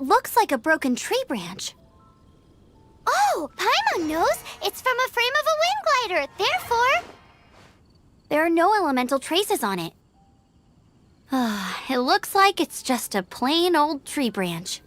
It looks like a broken tree branch. Oh, Paimon knows! It's from a frame of a wind glider, therefore... There are no elemental traces on it. It looks like it's just a plain old tree branch.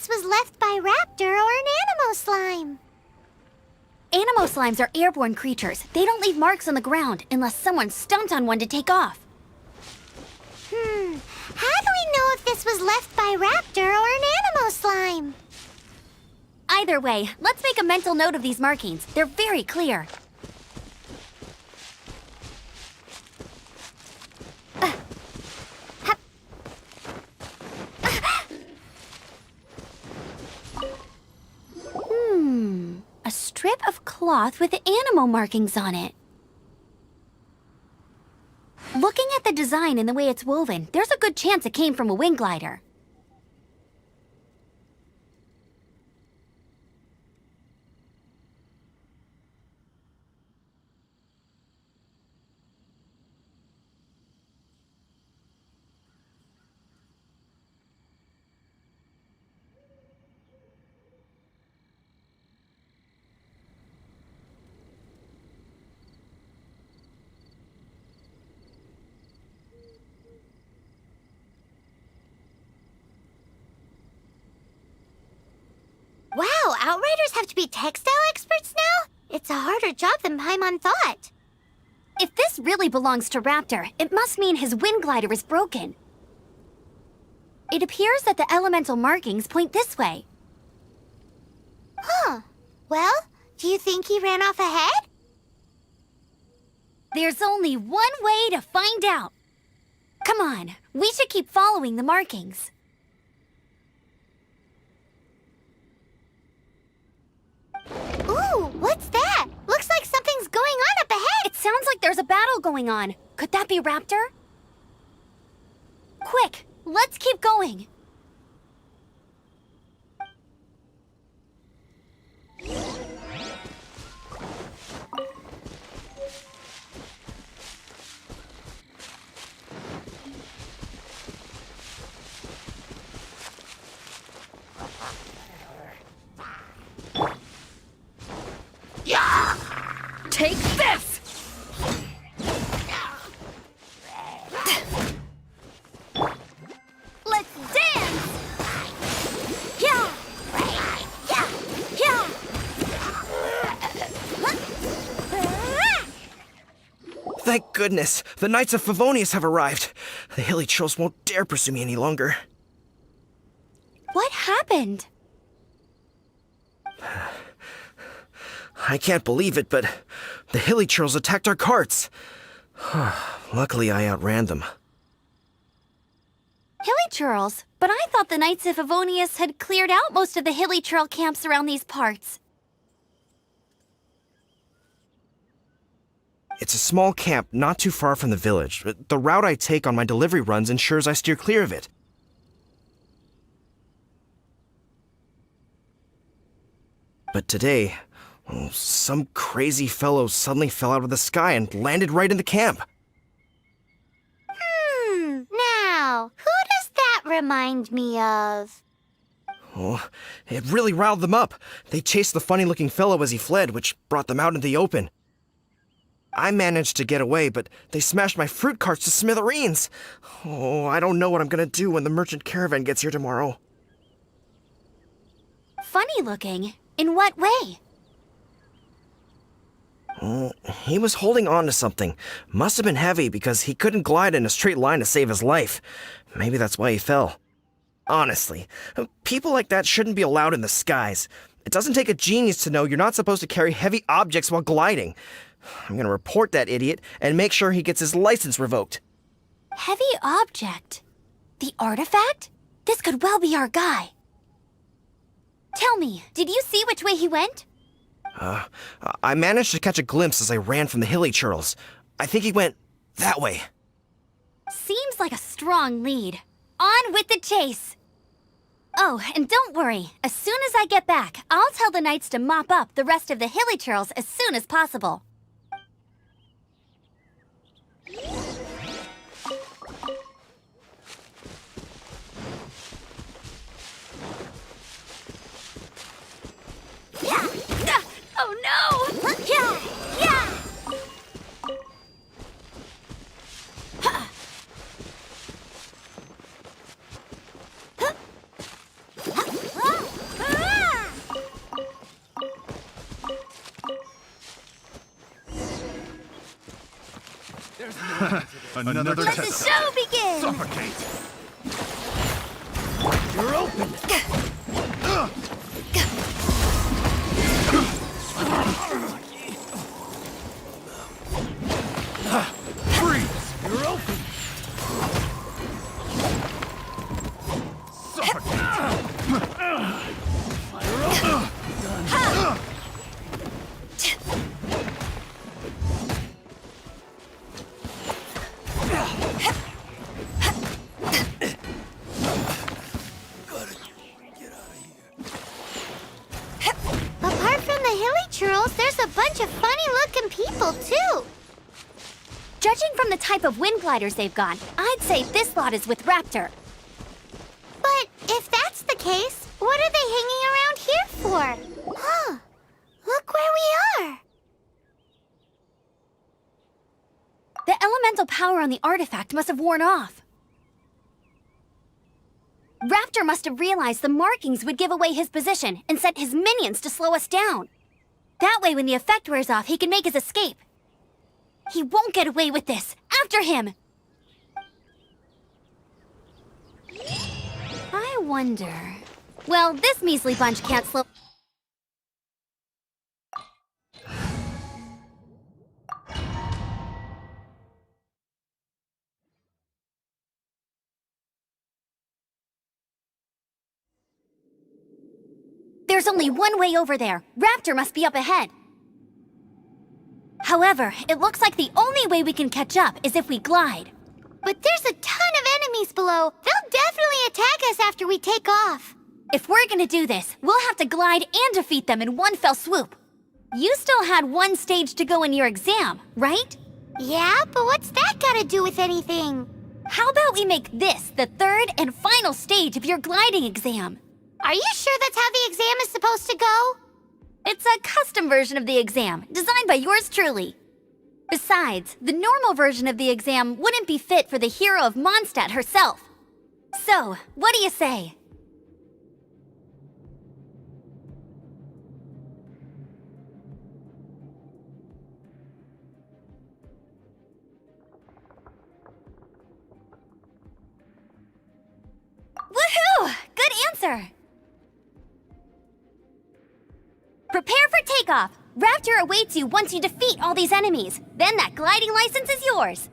Was left by raptor or an animo slime. Animo slimes are airborne creatures. They don't leave marks on the ground unless someone stomped on one to take off. How do we know if this was left by raptor or an animo slime? Either way, let's make a mental note of these markings. They're very clear. A strip of cloth with animo markings on it. Looking at the design and the way it's woven, there's a good chance it came from a wind glider. Wow, Outriders have to be textile experts now? It's a harder job than Paimon thought. If this really belongs to Raptor, it must mean his wind glider is broken. It appears that the elemental markings point this way. Huh. Well, do you think he ran off ahead? There's only one way to find out. Come on, we should keep following the markings. Ooh, what's that? Looks like something's going on up ahead. It sounds like there's a battle going on. Could that be Raptor? Quick, let's keep going. Take this! Let's dance! Yeah! Yeah! Yeah! Thank goodness! The Knights of Favonius have arrived! The hilly trolls won't dare pursue me any longer. What happened? I can't believe it, but the hilly trolls attacked our carts. Luckily, I outran them. Hilly churls? But I thought the Knights of Favonius had cleared out most of the hilly churl camps around these parts. It's a small camp not too far from the village. The route I take on my delivery runs ensures I steer clear of it. But today, some crazy fellow suddenly fell out of the sky and landed right in the camp. Now, who does that remind me of? Oh, it really riled them up. They chased the funny-looking fellow as he fled, which brought them out into the open. I managed to get away, but they smashed my fruit carts to smithereens. Oh, I don't know what I'm gonna do when the merchant caravan gets here tomorrow. Funny looking? In what way? He was holding on to something. Must have been heavy because he couldn't glide in a straight line to save his life. Maybe that's why he fell. Honestly, people like that shouldn't be allowed in the skies. It doesn't take a genius to know you're not supposed to carry heavy objects while gliding. I'm gonna report that idiot and make sure he gets his license revoked. Heavy object? The artifact? This could well be our guy. Tell me, did you see which way he went? I managed to catch a glimpse as I ran from the hilly churls. I think he went that way. Seems like a strong lead. On with the chase! Oh, and don't worry. As soon as I get back, I'll tell the knights to mop up the rest of the hilly churls as soon as possible. Oh no! Yeah! Another Let test. the show begin! Suffocate. You're open. Freeze. You're open. Suffocate. Fire up. Done. Apart from the hilly churls, there's a bunch of funny-looking people, too. Judging from the type of wind gliders they've got, I'd say this lot is with Raptor. But if that's the case, what are they hanging around here for? Huh. Look where we are. The elemental power on the artifact must have worn off. Raptor must have realized the markings would give away his position and sent his minions to slow us down. That way, when the effect wears off, he can make his escape. He won't get away with this. After him! I wonder... Well, this measly bunch can't slow... There's only one way over there. Raptor must be up ahead. However, it looks like the only way we can catch up is if we glide. But there's a ton of enemies below. They'll definitely attack us after we take off. If we're gonna do this, we'll have to glide and defeat them in one fell swoop. You still had one stage to go in your exam, right? Yeah, but what's that got to do with anything? How about we make this the third and final stage of your gliding exam? Are you sure that's how the exam is supposed to go? It's a custom version of the exam, designed by yours truly. Besides, the normal version of the exam wouldn't be fit for the hero of Mondstadt herself. So, what do you say? Woohoo! Good answer! Prepare for takeoff! Raptor awaits you once you defeat all these enemies. Then that gliding license is yours.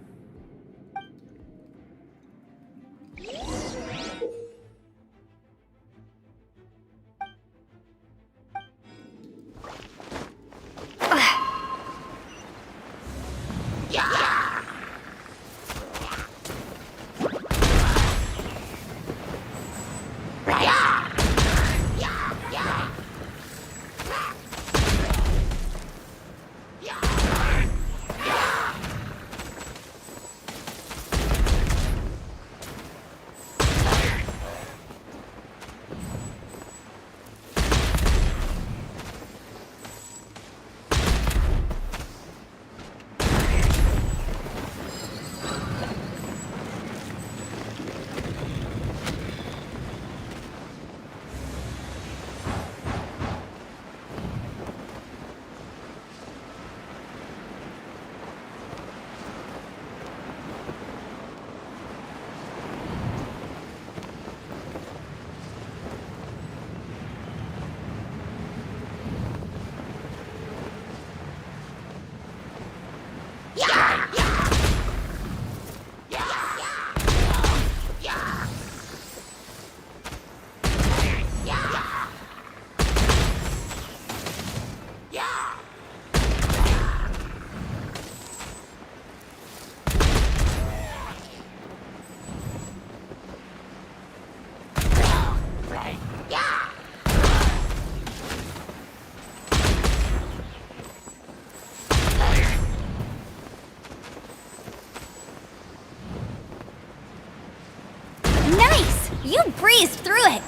breezed through it.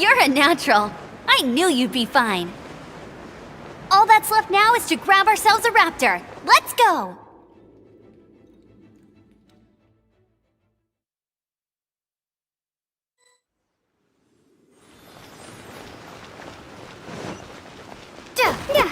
You're a natural. I knew you'd be fine. All that's left now is to grab ourselves a raptor. Let's go! Yeah. Yeah.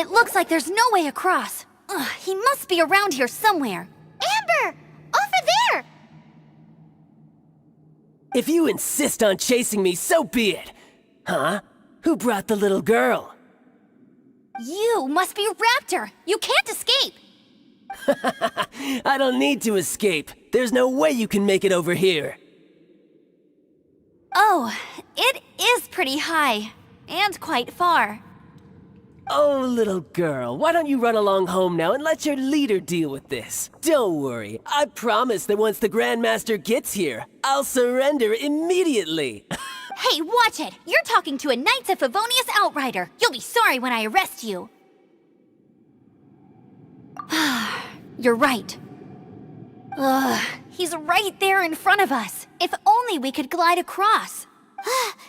It looks like there's no way across. Ugh, he must be around here somewhere. Amber! Over there! If you insist on chasing me, so be it. Huh? Who brought the little girl? You must be Raptor. You can't escape. I don't need to escape. There's no way you can make it over here. Oh, it is pretty high. And quite far. Oh, little girl, why don't you run along home now and let your leader deal with this? Don't worry, I promise that once the Grandmaster gets here, I'll surrender immediately. Hey, watch it! You're talking to a Knights of Favonius outrider. You'll be sorry when I arrest you. You're right. Ugh, he's right there in front of us. If only we could glide across.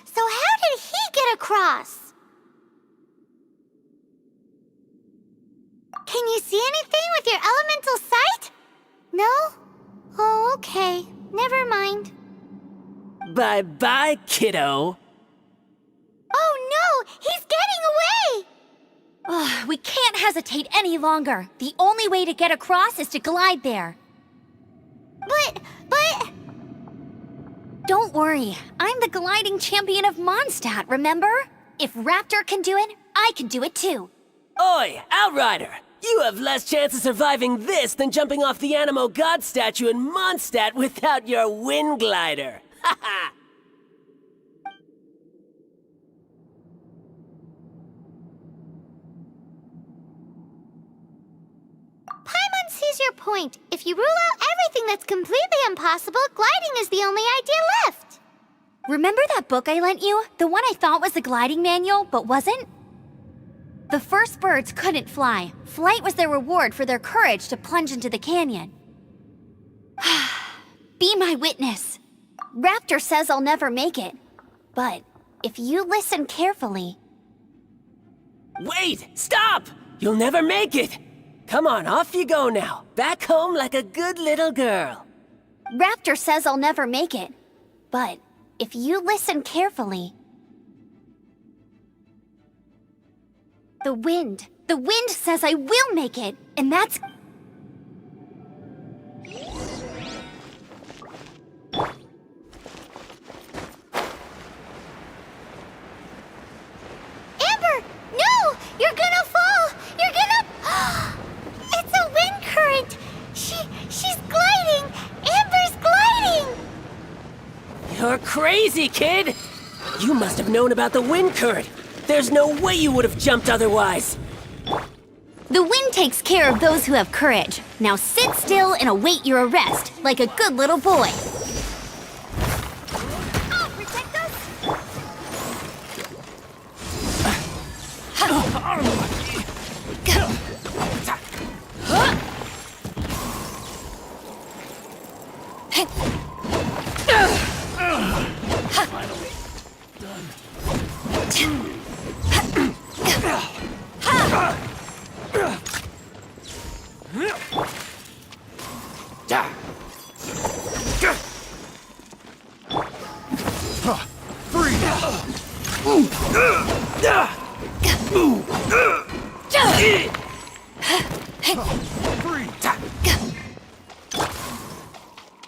So how did he get across? Can you see anything with your elemental sight? No? Oh, okay. Never mind. Bye-bye, kiddo. Oh no! He's getting away! Ugh, we can't hesitate any longer. The only way to get across is to glide there. But... Don't worry, I'm the gliding champion of Mondstadt, remember? If Raptor can do it, I can do it too. Oi, Outrider! You have less chance of surviving this than jumping off the Animo God statue in Mondstadt without your wind glider. Ha ha! Paimon sees your point. If you rule out everything that's completely impossible, gliding is the only idea left. Remember that book I lent you? The one I thought was the gliding manual, but wasn't? The first birds couldn't fly. Flight was their reward for their courage to plunge into the canyon. Be my witness. Raptor says I'll never make it. But if you listen carefully... Wait! Stop! You'll never make it! Come on, off you go now. Back home like a good little girl. Raptor says I'll never make it. But if you listen carefully... The wind says I will make it, and that's... Amber! No! You're gonna fall! You're gonna... It's a wind current! She's gliding! Amber's gliding! You're crazy, kid! You must have known about the wind current. There's no way you would have jumped otherwise. The wind takes care of those who have courage. Now sit still and await your arrest, like a good little boy. I'll protect us! Finally done.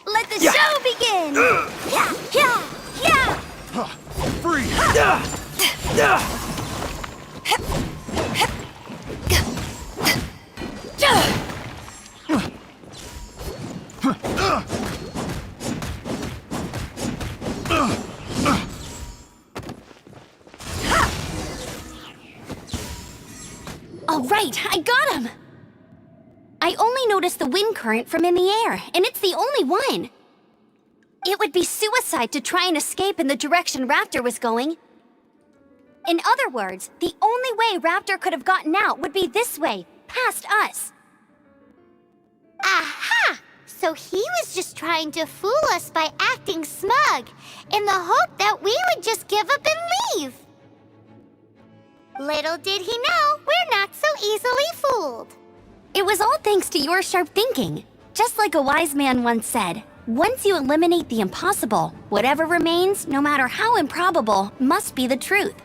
Let the show begin! Yeah, yeah, yeah! All right, I got him! I only noticed the wind current from in the air, and it's the only one. It would be suicide to try and escape in the direction Raptor was going. In other words, the only way Raptor could have gotten out would be this way, past us. Aha! So he was just trying to fool us by acting smug, in the hope that we would just give up and leave. Little did he know, we're not so easily fooled. It was all thanks to your sharp thinking. Just like a wise man once said, once you eliminate the impossible, whatever remains, no matter how improbable, must be the truth.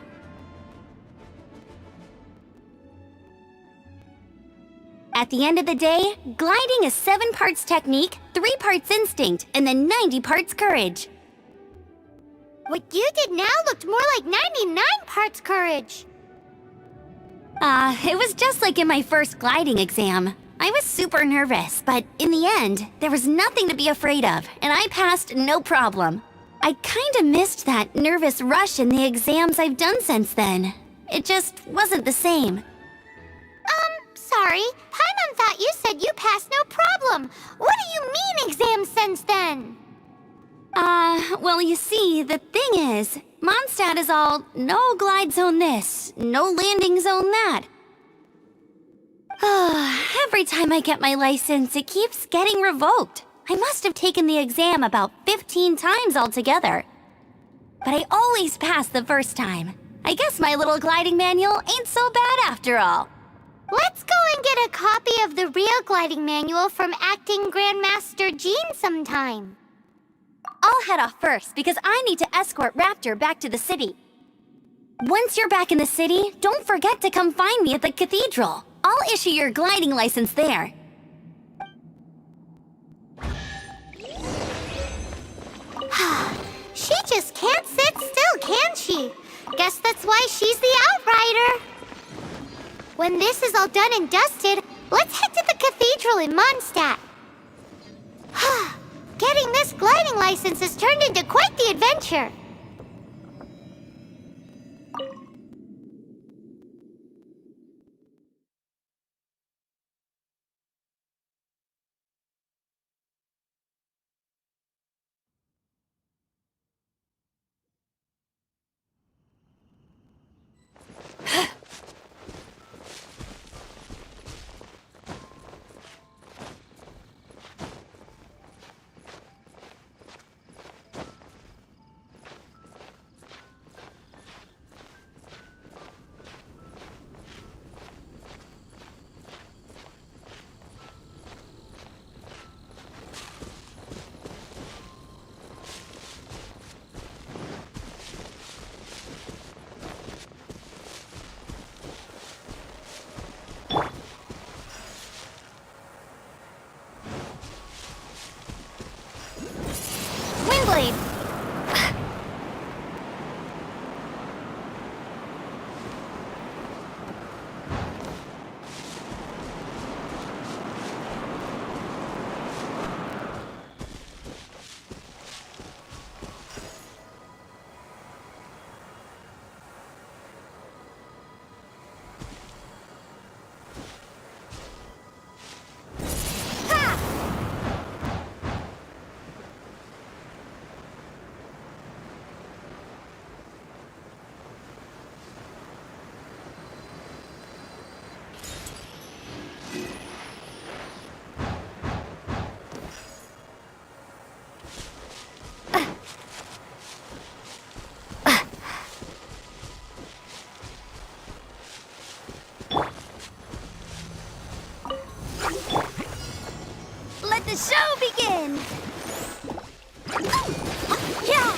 At the end of the day, gliding is 7 parts technique, 3 parts instinct, and then 90 parts courage. What you did now looked more like 99 parts courage. It was just like in my first gliding exam. I was super nervous, but in the end, there was nothing to be afraid of, and I passed no problem. I kinda missed that nervous rush in the exams I've done since then. It just wasn't the same. Sorry. Paimon thought you said you passed no problem. What do you mean exams since then? Well, you see, the thing is, Mondstadt is all no glide zone this, no landing zone that. Every time I get my license, it keeps getting revoked. I must have taken the exam about 15 times altogether. But I always pass the first time. I guess my little gliding manual ain't so bad after all. Let's go and get a copy of the real gliding manual from Acting Grandmaster Jean sometime. I'll head off first because I need to escort Raptor back to the city. Once you're back in the city, don't forget to come find me at the cathedral. I'll issue your gliding license there. She just can't sit still, can she? Guess that's why she's the Outrider. When this is all done and dusted, let's head to the cathedral in Mondstadt. Getting this gliding license has turned into quite the adventure. Windblade! Let the show begin! Yeah!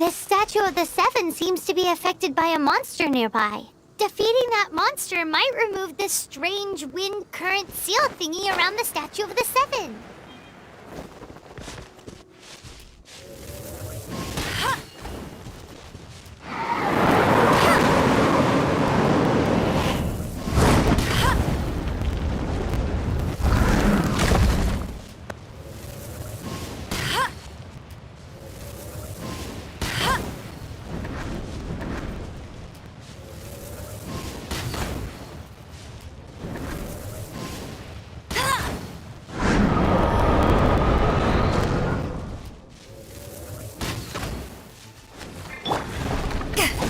This statue of the Seven seems to be affected by a monster nearby. Defeating that monster might remove this strange wind current seal thingy around the statue of the Seven. Gah!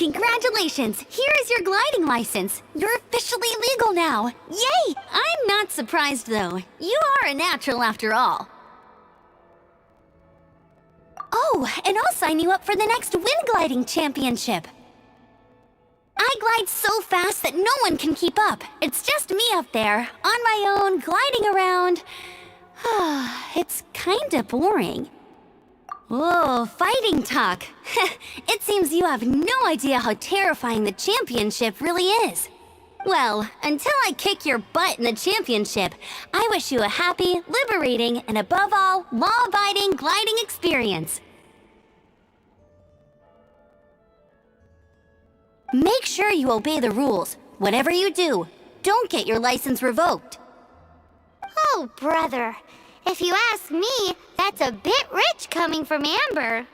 Congratulations! Here is your gliding license. You're officially legal now. Yay! I'm not surprised though. You are a natural after all. Oh, and I'll sign you up for the next wind gliding championship. I glide so fast that no one can keep up. It's just me up there, on my own, gliding around. It's kinda boring. Whoa, fighting talk. It seems you have no idea how terrifying the championship really is. Well, until I kick your butt in the championship, I wish you a happy, liberating, and above all, law-abiding gliding experience. Make sure you obey the rules. Whatever you do, don't get your license revoked. Oh, brother. If you ask me, that's a bit rich coming from Amber.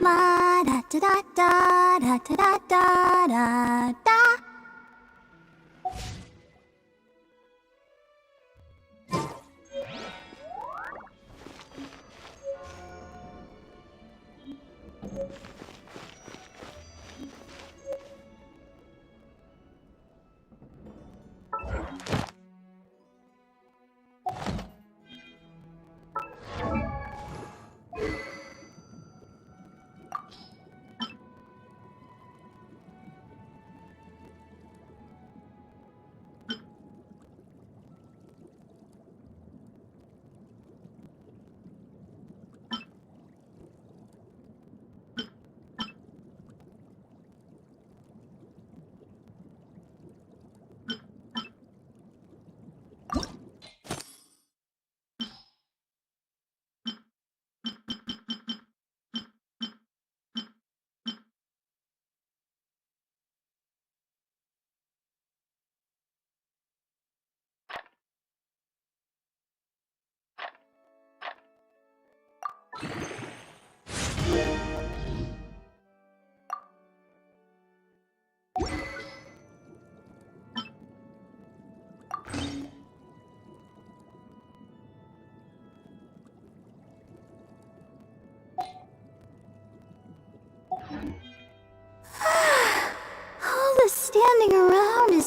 La da da da da da da da da da.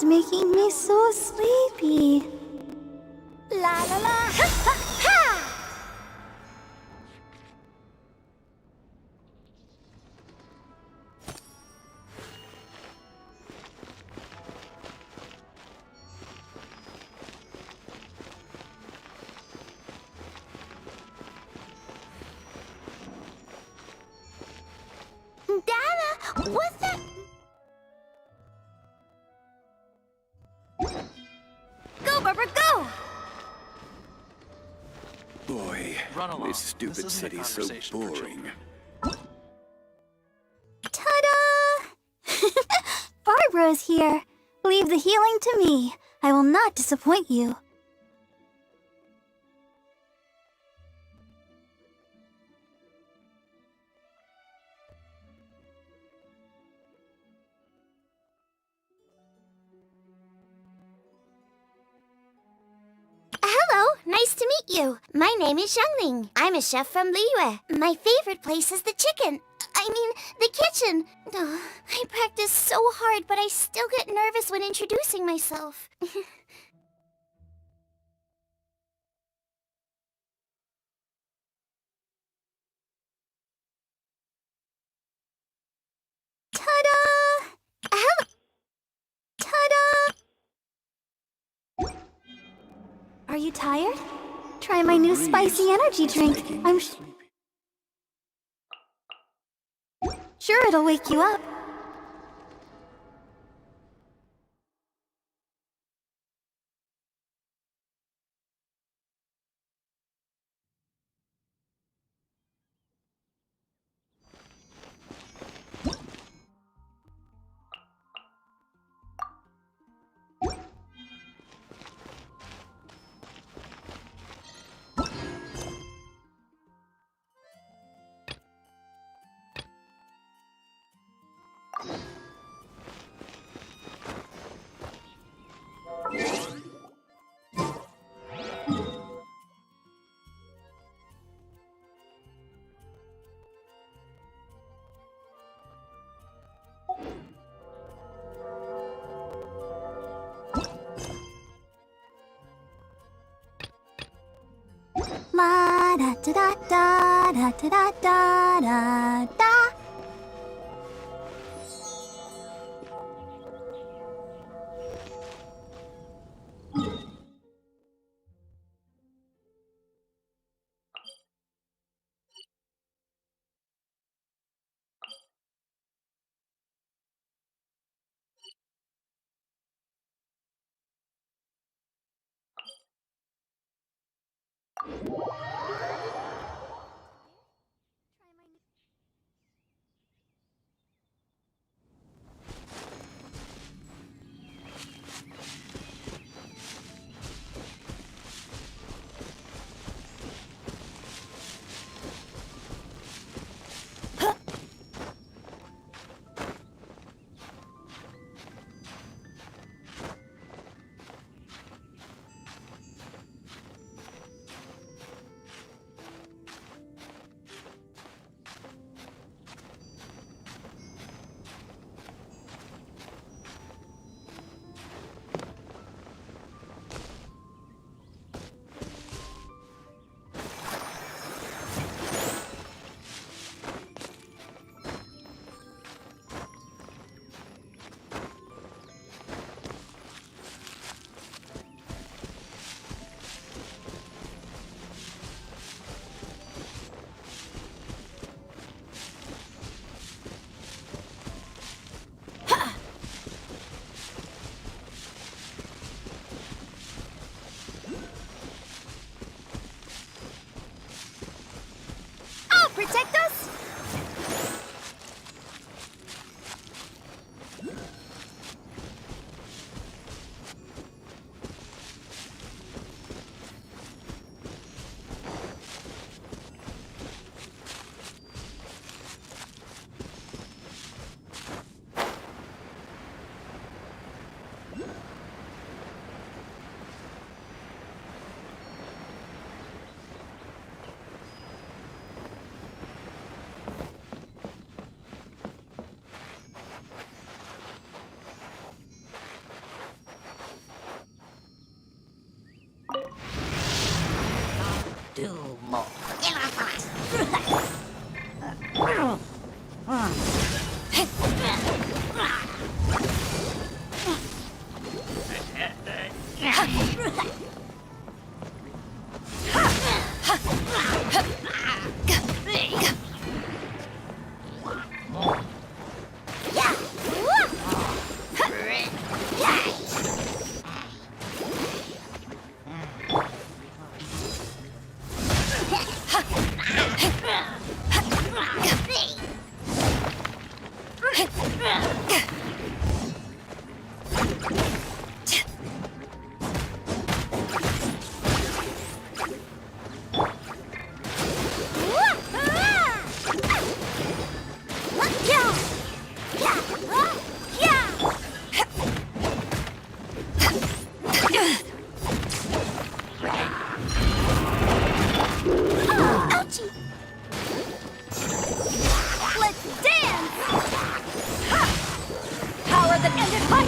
making me so sleepy. La la la! Ha ha ha! Dada, what's that? Go, Barbara, go! Boy, Run along. this stupid This isn't a city's so conversation for boring. children. Ta-da! Barbara is here. Leave the healing to me. I will not disappoint you. Hello, nice to meet you. My name is Xiangling. I'm a chef from Liyue. My favorite place is the the kitchen. Oh, I practice so hard, but I still get nervous when introducing myself. Ta-da! Ta-da! Are you tired? Try my new spicy energy drink. I'm sure it'll wake you up. La da da da da da da da da da. Protect us? do more. Let's dance! Power that ended my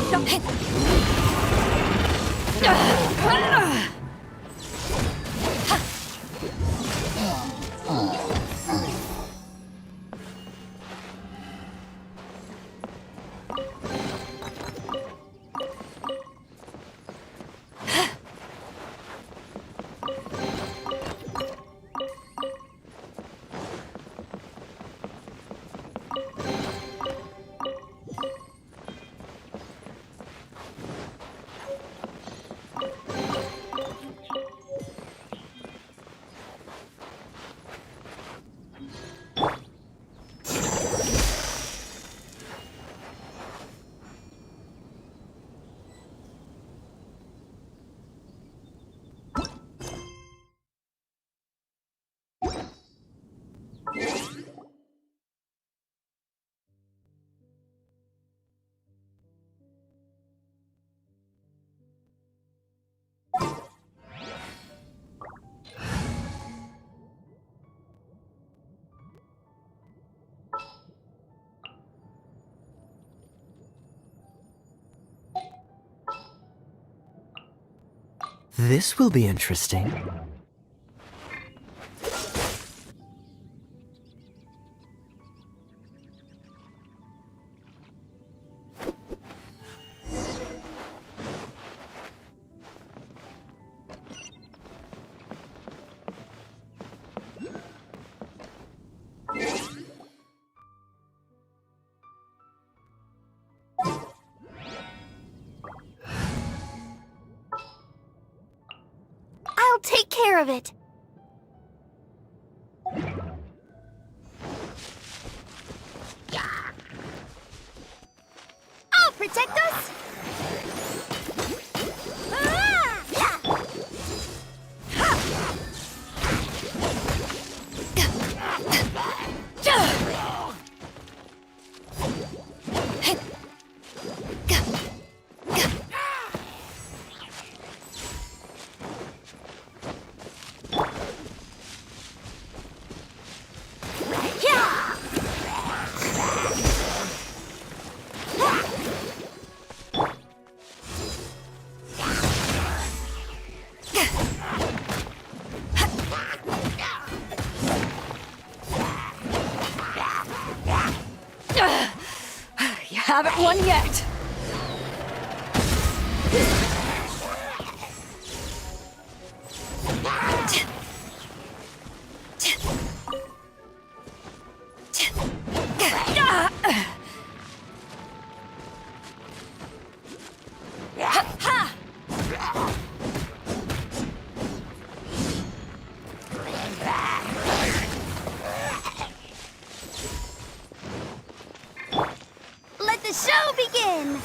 This will be interesting. I'll take care of it. I'll protect us! You haven't won yet! Let the show begin!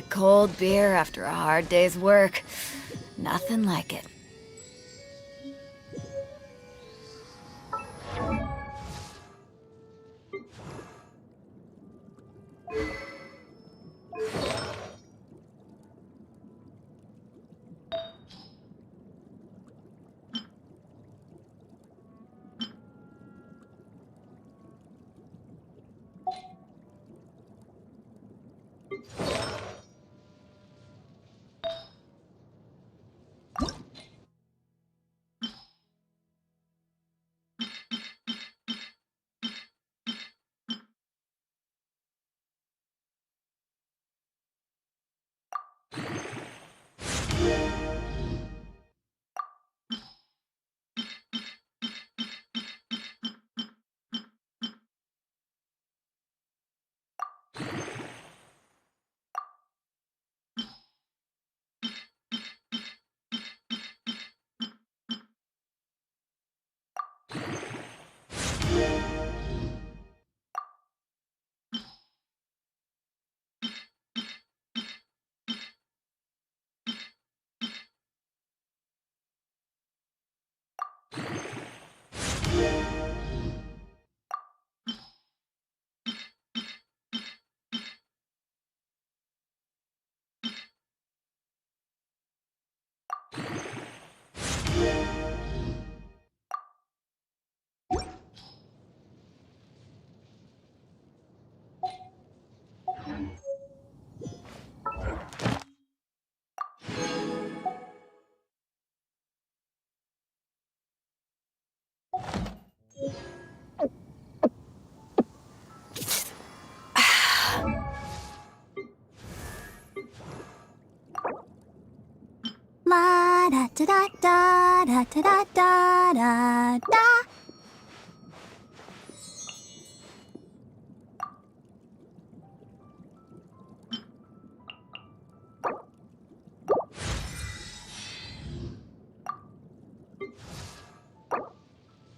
Cold beer after a hard day's work. Nothing like it. La da da da da da da da da da.